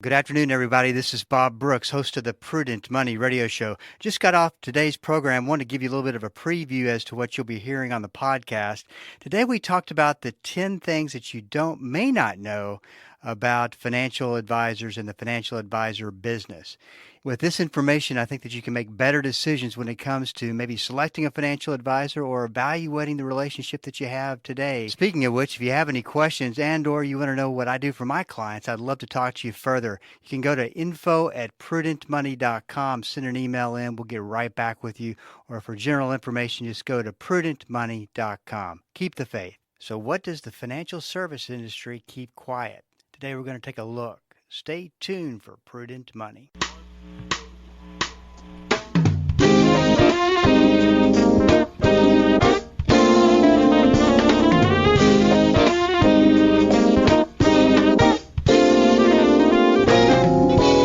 Good afternoon, everybody. This is Bob Brooks, host of the Prudent Money Radio Show. Just got off today's program. Want to give you a little bit of a preview as to what you'll be hearing on the podcast. Today, we talked about the 10 things that you may not know about financial advisors and the financial advisor business. With this information, I think that you can make better decisions when it comes to maybe selecting a financial advisor or evaluating the relationship that you have today. Speaking of which, if you have any questions and or you want to know what I do for my clients, I'd love to talk to you further. You can go to info@prudentmoney.com, send an email in, we'll get right back with you. Or for general information, just go to prudentmoney.com. Keep the faith. So what does the financial service industry keep quiet? Today we're going to take a look. Stay tuned for Prudent Money.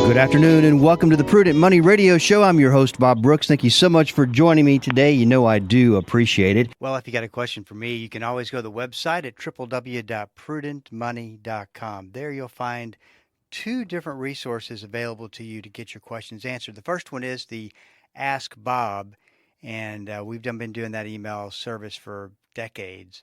Good afternoon and welcome to the Prudent Money Radio Show. I'm your host, Bob Brooks. Thank you so much for joining me today. You know I do appreciate it. Well, if you got a question for me, you can always go to the website at www.prudentmoney.com. There you'll find two different resources available to you to get your questions answered. The first one is the Ask Bob, and we've been doing that email service for decades.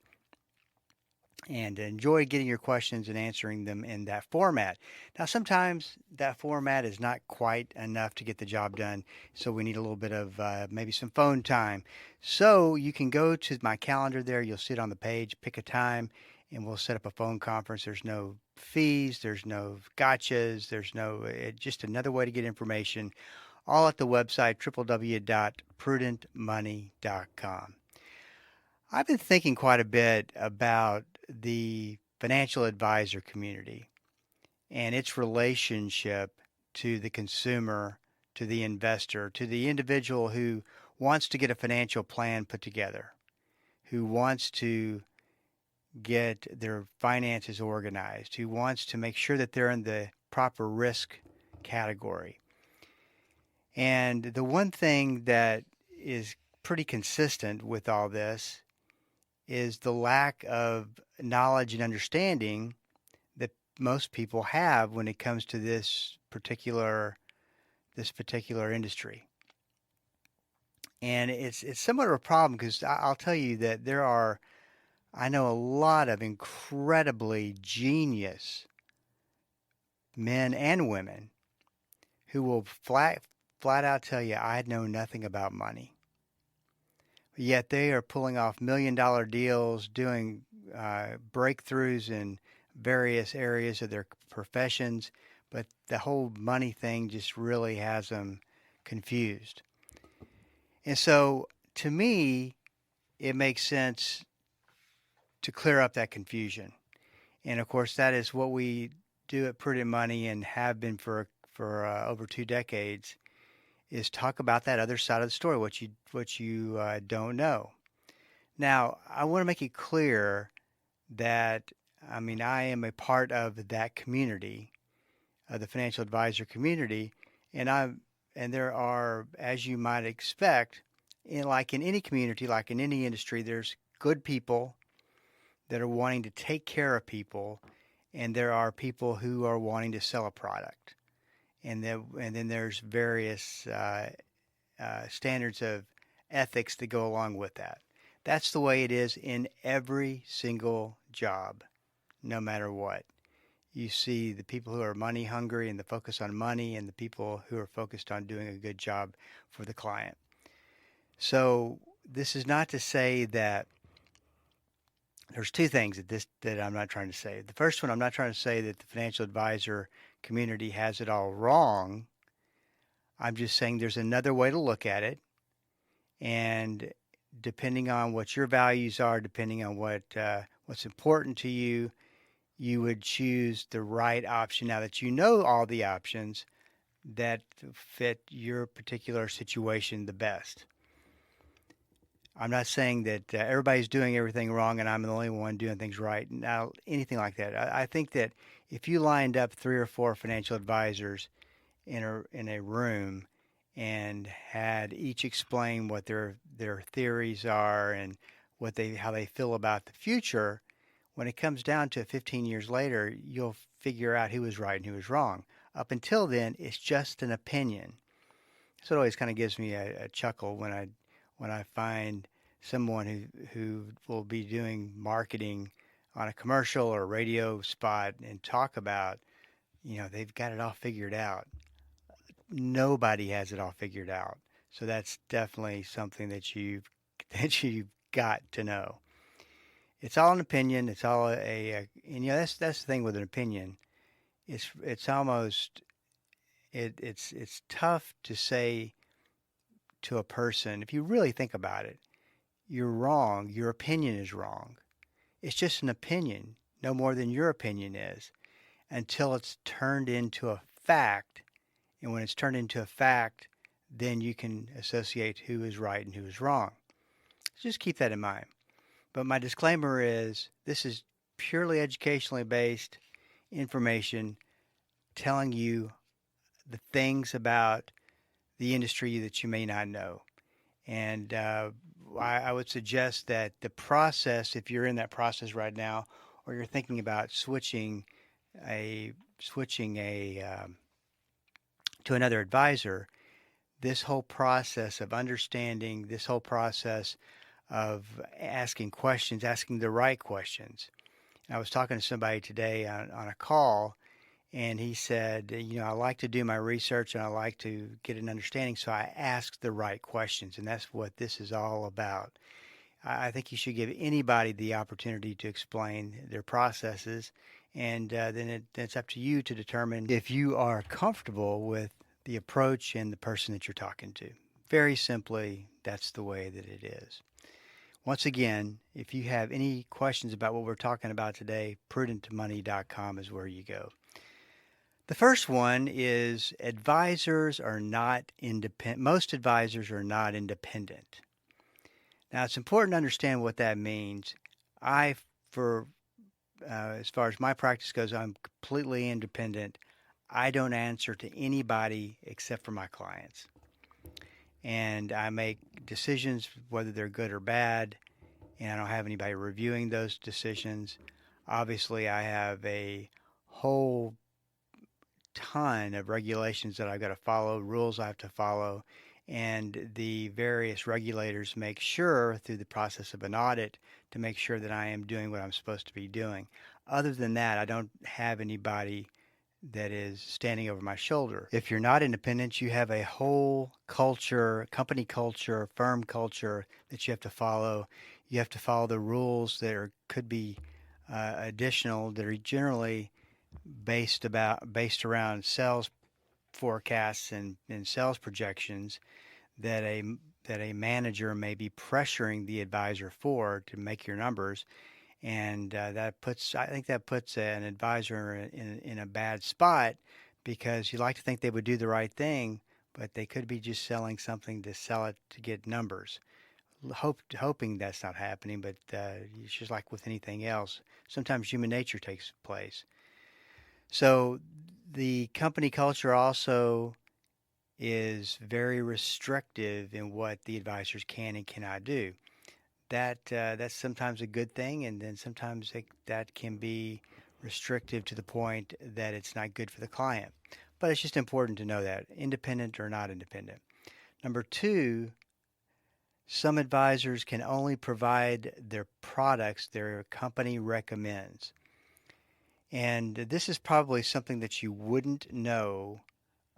And enjoy getting your questions and answering them in that format. Now, sometimes that format is not quite enough to get the job done, so we need a little bit of maybe some phone time. So you can go to my calendar there. You'll see it on the page. Pick a time, and we'll set up a phone conference. There's no fees. There's no gotchas. There's no just another way to get information, all at the website, www.prudentmoney.com. I've been thinking quite a bit about the financial advisor community and its relationship to the consumer, to the investor, to the individual who wants to get a financial plan put together, who wants to get their finances organized, who wants to make sure that they're in the proper risk category. And the one thing that is pretty consistent with all this is the lack of knowledge and understanding that most people have when it comes to this particular industry. And it's somewhat of a problem because I'll tell you that I know a lot of incredibly genius men and women who will flat out tell you, I know nothing about money. Yet they are pulling off $1 million deals, doing breakthroughs in various areas of their professions, but the whole money thing just really has them confused. And so, to me, it makes sense to clear up that confusion. And of course, that is what we do at Prudent Money and have been for over 2 decades. Is talk about that other side of the story, what you don't know. Now, I want to make it clear that I am a part of that community, of the financial advisor community, and there are, as you might expect, like in any community, like in any industry, there's good people that are wanting to take care of people, and there are people who are wanting to sell a product. And then there's various standards of ethics that go along with that. That's the way it is in every single job, no matter what. You see the people who are money hungry and the focus on money, and the people who are focused on doing a good job for the client. So this is not to say that there's two things that I'm not trying to say. The first one, I'm not trying to say that the financial advisor community has it all wrong. I'm just saying there's another way to look at it, and depending on what your values are, depending on what's important to you, you would choose the right option now that you know all the options that fit your particular situation the best. I'm not saying that everybody's doing everything wrong and I'm the only one doing things right. Now, anything like that. I think that if you lined up 3 or 4 financial advisors in a room and had each explain what their theories are and how they feel about the future, when it comes down to 15 years later, you'll figure out who was right and who was wrong. Up until then, it's just an opinion. So it always kind of gives me a chuckle when I find someone who will be doing marketing on a commercial or a radio spot and talk about, they've got it all figured out. Nobody has it all figured out. So that's definitely something that you've that you've got to know. It's all an opinion. It's all and that's the thing with an opinion. It's almost it's tough to say to a person, if you really think about it, you're wrong. Your opinion is wrong. It's just an opinion, no more than your opinion is, until it's turned into a fact. And when it's turned into a fact, then you can associate who is right and who is wrong. So just keep that in mind. But my disclaimer is this is purely educationally based information telling you the things about the industry that you may not know. And I would suggest that the process, if you're in that process right now, or you're thinking about switching a to another advisor, this whole process of understanding, this whole process of asking questions, asking the right questions. I was talking to somebody today on a call, and he said, I like to do my research and I like to get an understanding, so I ask the right questions, and that's what this is all about. I think you should give anybody the opportunity to explain their processes, and then it's up to you to determine if you are comfortable with the approach and the person that you're talking to. Very simply, that's the way that it is. Once again, if you have any questions about what we're talking about today, prudentmoney.com is where you go. The first one is advisors are not independent. Most advisors are not independent. Now, it's important to understand what that means. As far as my practice goes, I'm completely independent. I don't answer to anybody except for my clients. And I make decisions whether they're good or bad, and I don't have anybody reviewing those decisions. Obviously, I have a whole ton of regulations that I've got to follow, rules I have to follow, and the various regulators make sure through the process of an audit to make sure that I am doing what I'm supposed to be doing. Other than that, I don't have anybody that is standing over my shoulder. If you're not independent, you have a whole culture, company culture, firm culture that you have to follow. You have to follow the rules that could be additional, that are generally based around sales forecasts and sales projections that a manager may be pressuring the advisor for to make your numbers, and I think that puts an advisor in a bad spot, because you like to think they would do the right thing, but they could be just selling something to sell it to get numbers. Hoping that's not happening, but it's just like with anything else. Sometimes human nature takes place. So the company culture also is very restrictive in what the advisors can and cannot do. That's sometimes a good thing, and then sometimes that can be restrictive to the point that it's not good for the client. But it's just important to know that, independent or not independent. Number two, some advisors can only provide their products their company recommends. And this is probably something that you wouldn't know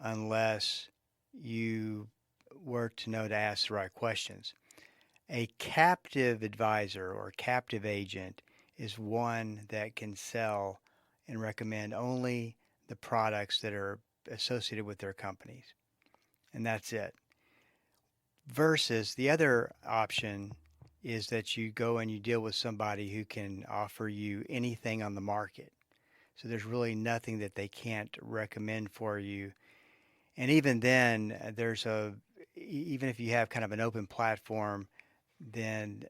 unless you were to know to ask the right questions. A captive advisor or captive agent is one that can sell and recommend only the products that are associated with their companies. And that's it. Versus the other option is that you go and you deal with somebody who can offer you anything on the market. So there's really nothing that they can't recommend for you. And even then, even if you have kind of an open platform, then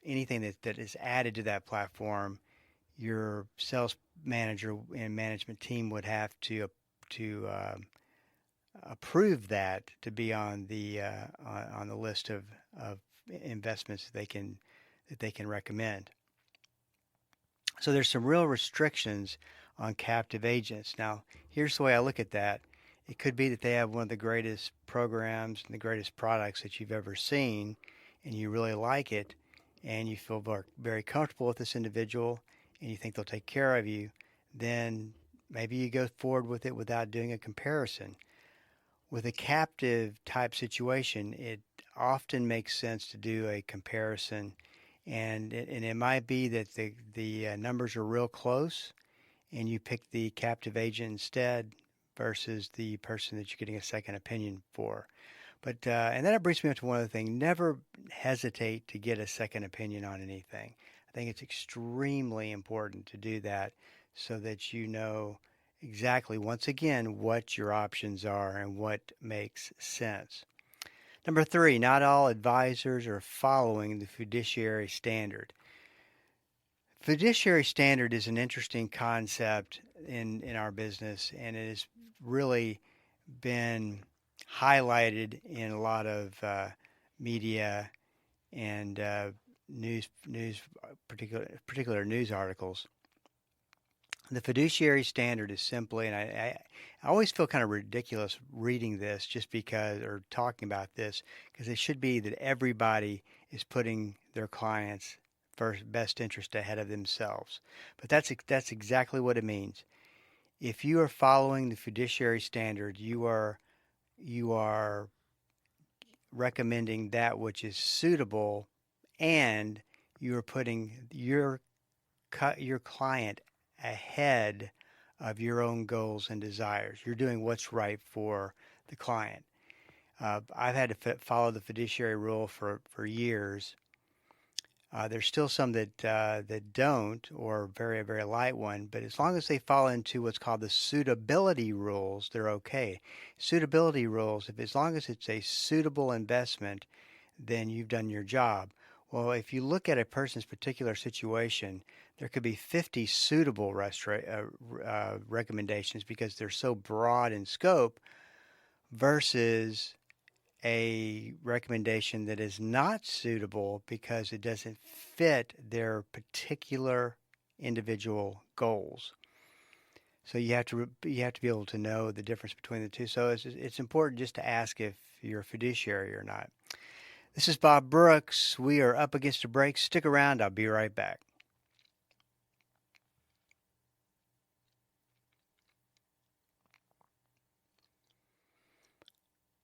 anything that is added to that platform, your sales manager and management team would have to approve that to be on the list of investments that they can recommend. So there's some real restrictions on captive agents. Now, here's the way I look at that. It could be that they have one of the greatest programs and the greatest products that you've ever seen, and you really like it, and you feel very comfortable with this individual, and you think they'll take care of you. Then maybe you go forward with it without doing a comparison. With a captive type situation, it often makes sense to do a comparison, and it might be that the numbers are real close, and you pick the captive agent instead versus the person that you're getting a second opinion for. But and then it brings me up to one other thing: never hesitate to get a second opinion on anything. I think it's extremely important to do that so that you know exactly, once again, what your options are and what makes sense. Number three, not all advisors are following the fiduciary standard. Fiduciary standard is an interesting concept in our business, and it has really been highlighted in a lot of media and particular news articles. The fiduciary standard is simply, and I always feel kind of ridiculous reading this just because, or talking about this, because it should be that everybody is putting their clients' first best interest ahead of themselves. But that's exactly what it means. If you are following the fiduciary standard, you are recommending that which is suitable, and you are putting your client ahead of your own goals and desires. You're doing what's right for the client. I've had to follow the fiduciary rule for years. There's still some that don't, or very, very light one, but as long as they fall into what's called the suitability rules, they're okay. Suitability rules, if as long as it's a suitable investment, then you've done your job. Well, if you look at a person's particular situation, there could be 50 suitable recommendations because they're so broad in scope versus a recommendation that is not suitable because it doesn't fit their particular individual goals. So you have to be able to know the difference between the two. So it's important just to ask if you're a fiduciary or not. This is Bob Brooks. We are up against a break. Stick around. I'll be right back.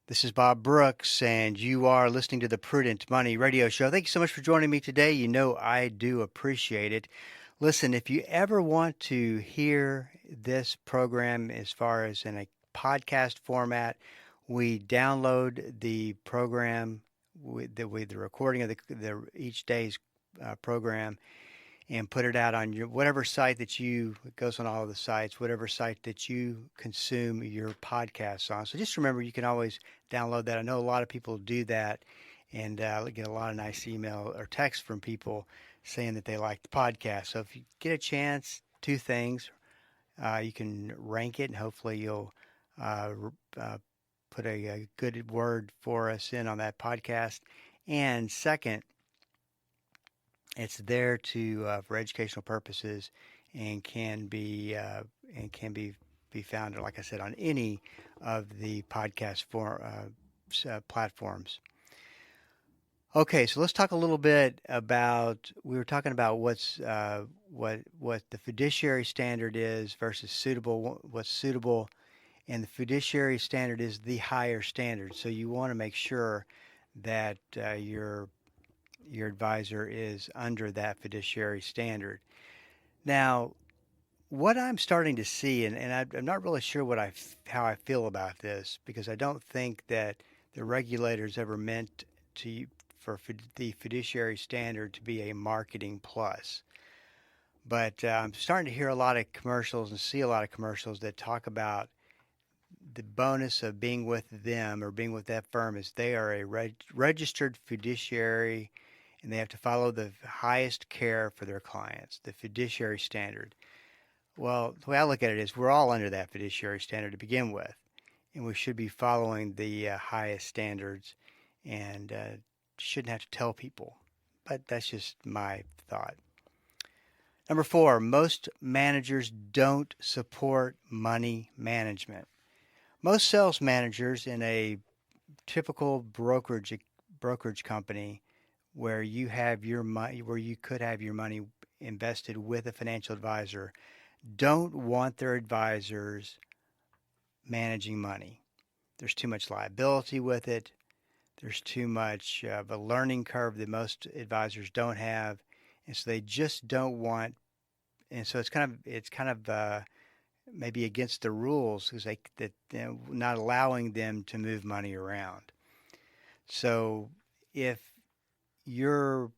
This is Bob Brooks, and you are listening to the Prudent Money Radio Show. Thank you so much for joining me today. You know I do appreciate it. Listen, if you ever want to hear this program as far as in a podcast format, we download the program with the recording of the each day's program and put it out on your whatever site that it goes on all of the sites, whatever site that you consume your podcasts on. So just remember, you can always download that. I know a lot of people do that, and get a lot of nice email or text from people saying that they like the podcast. So if you get a chance, two things: you can rank it, and hopefully you'll put a good word for us in on that podcast. And second, it's there for educational purposes and can be found, like I said, on any of the podcast platforms. Okay, so let's talk a little bit about. We were talking about what the fiduciary standard is versus suitable. What's suitable, and the fiduciary standard is the higher standard. So you want to make sure that your advisor is under that fiduciary standard. Now, what I'm starting to see, and I'm not really sure how I feel about this, because I don't think that the regulators ever meant for the fiduciary standard to be a marketing plus. But I'm starting to hear a lot of commercials and see a lot of commercials that talk about the bonus of being with them or being with that firm is they are a registered fiduciary, and they have to follow the highest care for their clients, the fiduciary standard. Well, the way I look at it is we're all under that fiduciary standard to begin with, and we should be following the highest standards, and shouldn't have to tell people. But that's just my thought. Number four, most managers don't support money management. Most sales managers in a typical brokerage company where you have your money, where you could have your money invested with a financial advisor, don't want their advisors managing money. There's too much liability with it. There's too much of a learning curve that most advisors don't have, and so they just don't want. And so it's kind of maybe against the rules because they're not allowing them to move money around. So if your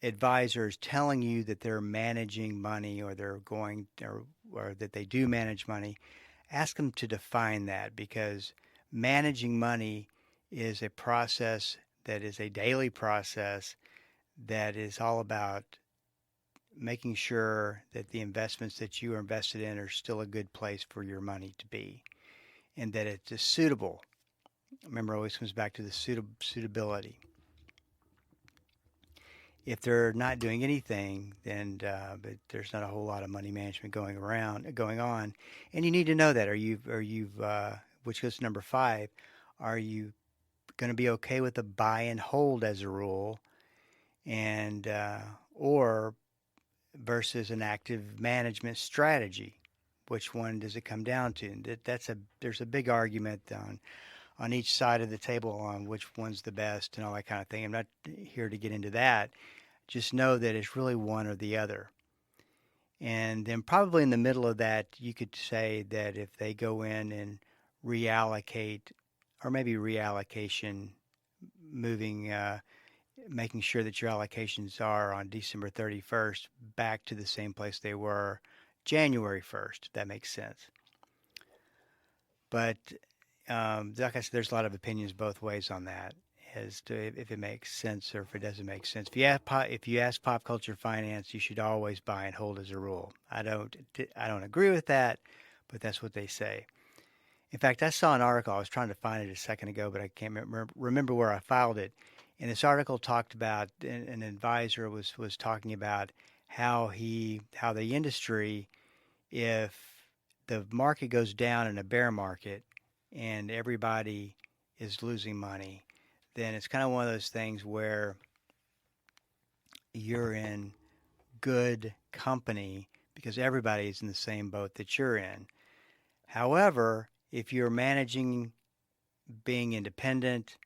advisor is telling you that they're managing money or they're going or that they do manage money, ask them to define that because managing money is a process that is a daily process that is all about making sure that the investments that you are invested in are still a good place for your money to be and that it's suitable. Remember, it always comes back to the suitability. If they're not doing anything, then but there's not a whole lot of money management going on, and you need to know that. Which goes to number five, are you going to be okay with a buy and hold as a rule, and or versus an active management strategy? Which one does it come down to? And there's a big argument on each side of the table on which one's the best and all that kind of thing. I'm not here to get into that. Just know that it's really one or the other. And then probably in the middle of that, you could say that if they go in and reallocate, or maybe reallocation, moving, making sure that your allocations are on December 31st back to the same place they were January 1st, if that makes sense. But like I said, there's a lot of opinions both ways on that as to if it makes sense or if it doesn't make sense. If you ask Pop Culture Finance, you should always buy and hold as a rule. I don't agree with that, but that's what they say. In fact, I saw an article. I was trying to find it a second ago, but I can't remember where I filed it. And this article talked about an advisor was talking about how the industry, if the market goes down in a bear market and everybody is losing money, then it's kind of one of those things where you're in good company because everybody's in the same boat that you're in. However, if you're managing being independent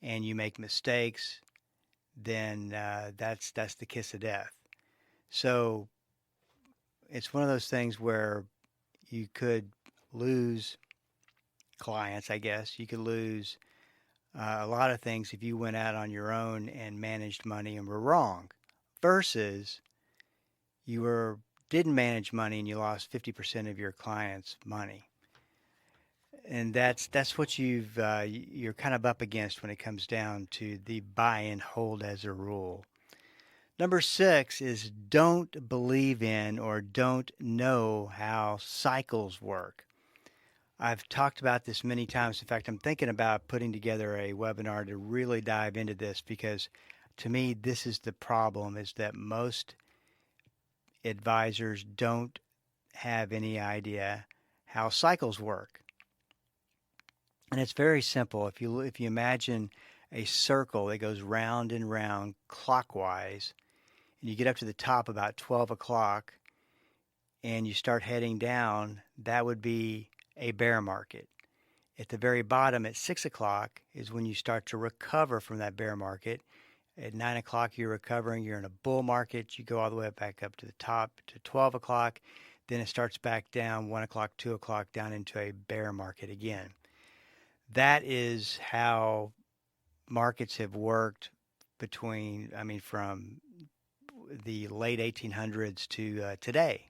and you make mistakes, then that's the kiss of death. So it's one of those things where you could lose clients, I guess. You could lose a lot of things if you went out on your own and managed money and were wrong, versus didn't manage money and you lost 50% of your clients' money. And that's what you're kind of up against when it comes down to the buy and hold as a rule. Number six is don't believe in or don't know how cycles work. I've talked about this many times. In fact, I'm thinking about putting together a webinar to really dive into this because to me, this is the problem, is that most advisors don't have any idea how cycles work. And it's very simple. If you imagine a circle that goes round and round clockwise, and you get up to the top about 12 o'clock and you start heading down, that would be a bear market. At the very bottom at 6 o'clock is when you start to recover from that bear market. At 9 o'clock, you're recovering. You're in a bull market. You go all the way back up to the top to 12 o'clock. Then it starts back down 1 o'clock, 2 o'clock, down into a bear market again. That is how markets have worked from the late 1800s to today.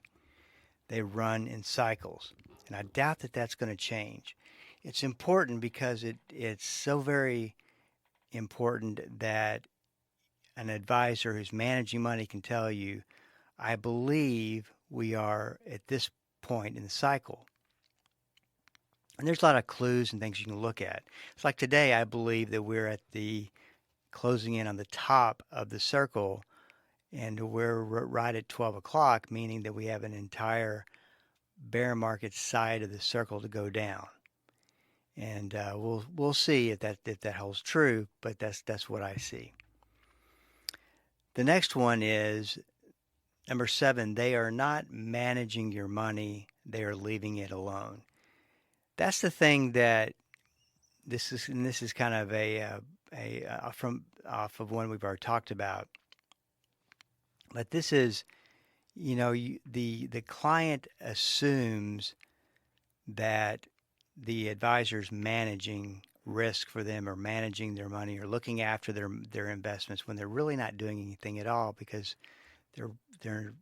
They run in cycles. And I doubt that that's going to change. It's important because it's so very important that an advisor who's managing money can tell you, I believe we are at this point in the cycle. And there's a lot of clues and things you can look at. It's like today, I believe that we're at the closing in on the top of the circle and we're right at 12 o'clock, meaning that we have an entire bear market side of the circle to go down. And we'll see if that holds true, but that's what I see. The next one is number 7. They are not managing your money; they are leaving it alone. That's the thing that this is kind of from off of one we've already talked about. But this is, the client assumes that the advisor's managing risk for them or managing their money or looking after their investments when they're really not doing anything at all, because they're they're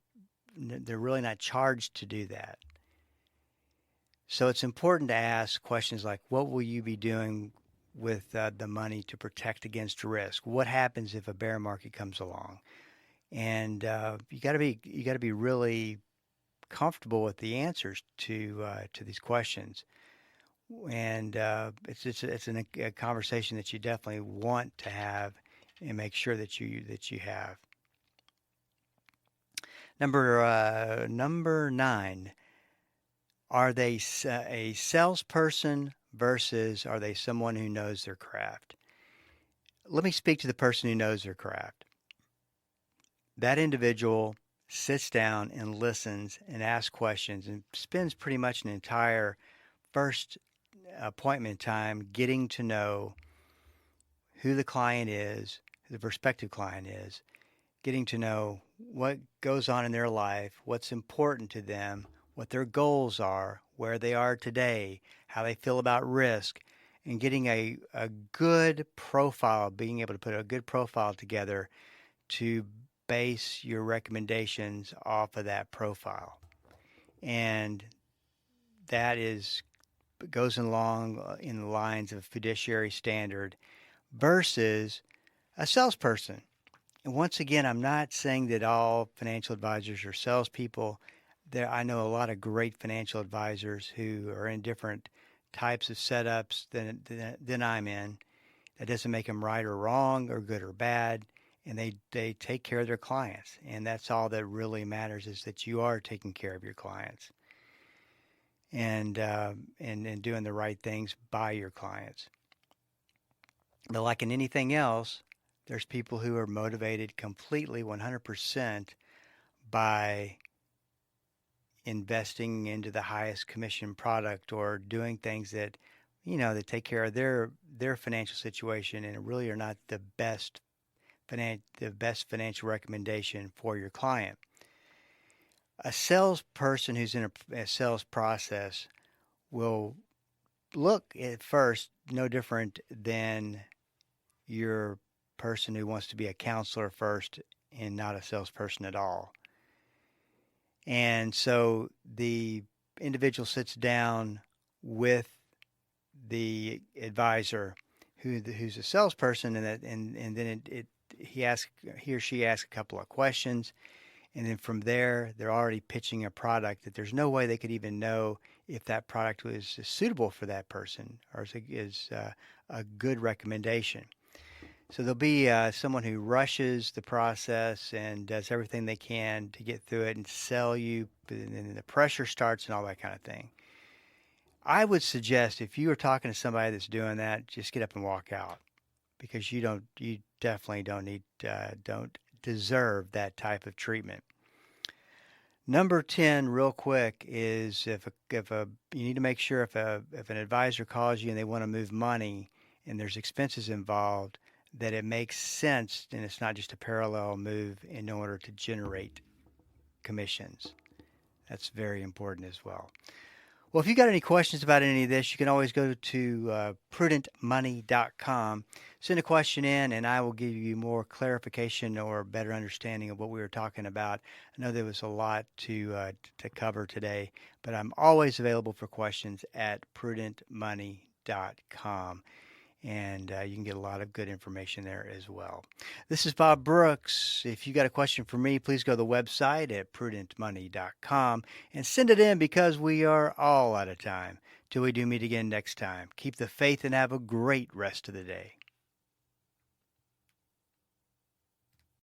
they're really not charged to do that. So it's important to ask questions like, what will you be doing with the money to protect against risk? What happens if a bear market comes along? And you got to be really comfortable with the answers to these questions. And it's a conversation that you definitely want to have and make sure that you have. Number 9. Are they a salesperson versus are they someone who knows their craft? Let me speak to the person who knows their craft. That individual sits down and listens and asks questions and spends pretty much an entire first appointment time getting to know who the client is, who the prospective client is, getting to know what goes on in their life, what's important to them, what their goals are, where they are today, how they feel about risk, and getting a good profile, being able to put a good profile together to base your recommendations off of that profile. And that goes along in the lines of fiduciary standard versus a salesperson. And once again, I'm not saying that all financial advisors are salespeople. I know a lot of great financial advisors who are in different types of setups than I'm in. That doesn't make them right or wrong or good or bad. And they take care of their clients. And that's all that really matters, is that you are taking care of your clients and doing the right things by your clients. But like in anything else, there's people who are motivated completely 100% by investing into the highest commission product or doing things that that take care of their financial situation and really are not the best financial recommendation for your client. A salesperson who's in a sales process will look at first no different than your person who wants to be a counselor first and not a salesperson at all. And so the individual sits down with the advisor who's a salesperson, and then he or she asks a couple of questions, and then from there they're already pitching a product that there's no way they could even know if that product was suitable for that person or is a good recommendation. So there'll be someone who rushes the process and does everything they can to get through it and sell you, and then the pressure starts and all that kind of thing. I would suggest if you are talking to somebody that's doing that, just get up and walk out, because you definitely don't deserve that type of treatment. Number 10, real quick, is if you need to make sure if an advisor calls you and they want to move money and there's expenses involved, that it makes sense and it's not just a parallel move in order to generate commissions. That's very important as well. Well, if you got any questions about any of this, you can always go to prudentmoney.com, send a question in, and I will give you more clarification or better understanding of what we were talking about. I know there was a lot to cover today, but I'm always available for questions at prudentmoney.com. And you can get a lot of good information there as well. This is Bob Brooks. If you got a question for me, please go to the website at prudentmoney.com and send it in, because we are all out of time. Till we do meet again next time. Keep the faith and have a great rest of the day.